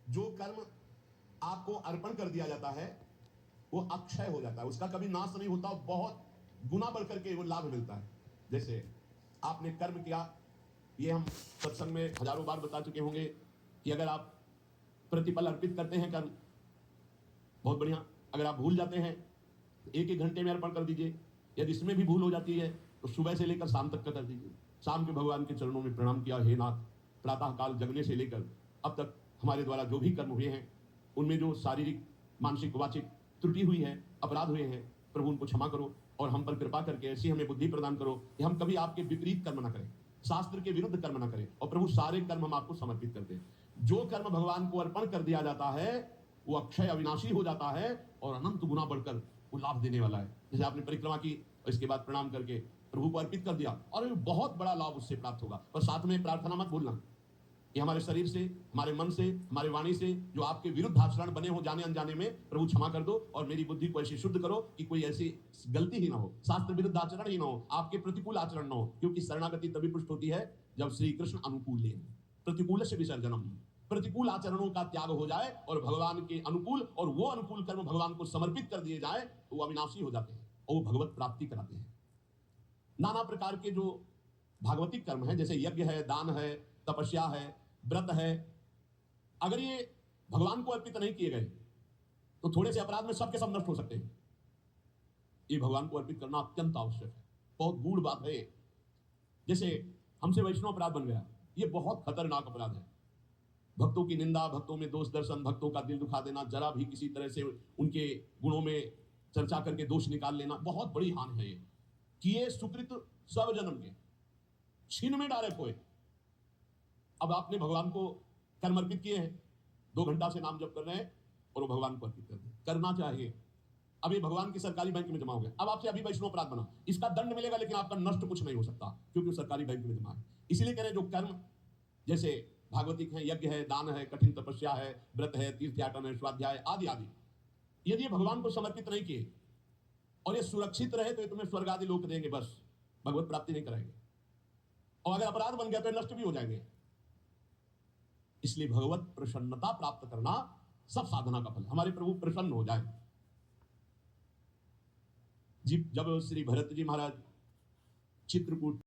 जो कर्म आपको अर्पण कर दिया जाता है वो अक्षय हो जाता है, उसका कभी नाश नहीं होता, बहुत गुना बढ़ करके वो लाभ मिलता है। जैसे आपने कर्म किया, ये हम सत्संग में हजारों बार बता चुके होंगे कि अगर आप प्रतिफल अर्पित करते हैं कर्म, बहुत बढ़िया। अगर आप भूल जाते हैं तो एक एक घंटे में अर्पण कर दीजिए। यदि इसमें भी भूल हो जाती है तो सुबह से लेकर शाम तक का कर दीजिए। शाम के भगवान के चरणों में प्रणाम किया, हे नाथ, प्रातः काल जगने से लेकर अब तक हमारे द्वारा जो भी कर्म हुए हैं उनमें जो शारीरिक, मानसिक, वाचिक त्रुटि हुई है, अपराध हुए हैं, प्रभु उनको क्षमा करो और हम पर कृपा करके ऐसी हमें बुद्धि प्रदान करो कि हम कभी आपके विपरीत कर्म ना करें, शास्त्र के विरुद्ध कर्म ना करें। और प्रभु सारे कर्म हम आपको समर्पित करते हैं। जो कर्म भगवान को अर्पण कर दिया जाता है वो अक्षय अविनाशी हो जाता है और अनंत गुना बढ़कर वो लाभ देने वाला है। जैसे आपने परिक्रमा की और इसके बाद प्रणाम करके प्रभु को अर्पित कर दिया और बहुत बड़ा लाभ उससे प्राप्त होगा। पर साथ में प्रार्थना मत भूलना कि हमारे शरीर से, हमारे मन से, हमारे वाणी से जो आपके विरुद्ध आचरण बने हो जाने अनजाने में, प्रभु क्षमा कर दो और मेरी बुद्धि को ऐसी शुद्ध करो कि कोई ऐसी गलती ही ना हो, शास्त्र विरुद्ध आचरण ही ना हो, आपके प्रतिकूल आचरण ना हो। क्योंकि शरणागति तभी पुष्ट होती है जब श्री कृष्ण अनुकूल ले, प्रतिकूल से विसर्जनम, प्रतिकूल आचरणों का त्याग हो जाए और भगवान के अनुकूल, और वो अनुकूल कर्म भगवान को समर्पित कर दिए जाए तो वो अविनाशी हो जाते हैं और वो भगवत प्राप्ति कराते हैं। नाना प्रकार के जो भागवतिक कर्म है, जैसे यज्ञ है, दान है, तपस्या है, व्रत है, अगर ये भगवान को अर्पित नहीं किए गए तो थोड़े से अपराध में सबके सब नष्ट हो सकते हैं। ये भगवान को अर्पित करना अत्यंत आवश्यक है, बहुत गूढ़ बात है। जैसे हमसे वैष्णव अपराध बन गया, ये बहुत खतरनाक अपराध है। भक्तों की निंदा, भक्तों में दोष दर्शन, भक्तों का दिल दुखा देना, जरा भी किसी तरह से उनके गुणों में चर्चा करके दोष निकाल लेना, बहुत बड़ी हानि है ये। किए सुकृत सब जन्म के, छीन में डायरेक्ट हुए। अब आपने भगवान को कर्म अर्पित किए हैं, 2 घंटा से नाम जप कर रहे हैं और वो भगवान को अर्पित कर दें, करना चाहिए। अभी भगवान की सरकारी बैंक में जमा हो गया, अब आपसे अभी वैष्णव अपराध बना, इसका दंड मिलेगा लेकिन आपका नष्ट कुछ नहीं हो सकता क्योंकि सरकारी बैंक में जमा है। इसीलिए कह रहे जो कर्म जैसे भागवतिक है, यज्ञ है, दान है, कठिन तपस्या है, व्रत है, तीर्थयाटन है, स्वाध्याय आदि आदि, यदि ये भगवान को समर्पित नहीं किए और ये सुरक्षित रहे तो ये तुम्हें स्वर्ग आदि लोक देंगे, बस भगवत प्राप्ति नहीं कराएंगे। और अगर अपराध बन गया तो नष्ट भी हो जाएंगे। इसलिए भगवत प्रसन्नता प्राप्त करना सब साधना का फल। हमारे प्रभु प्रसन्न हो जाए। जी, जब श्री भरत जी महाराज चित्रकूट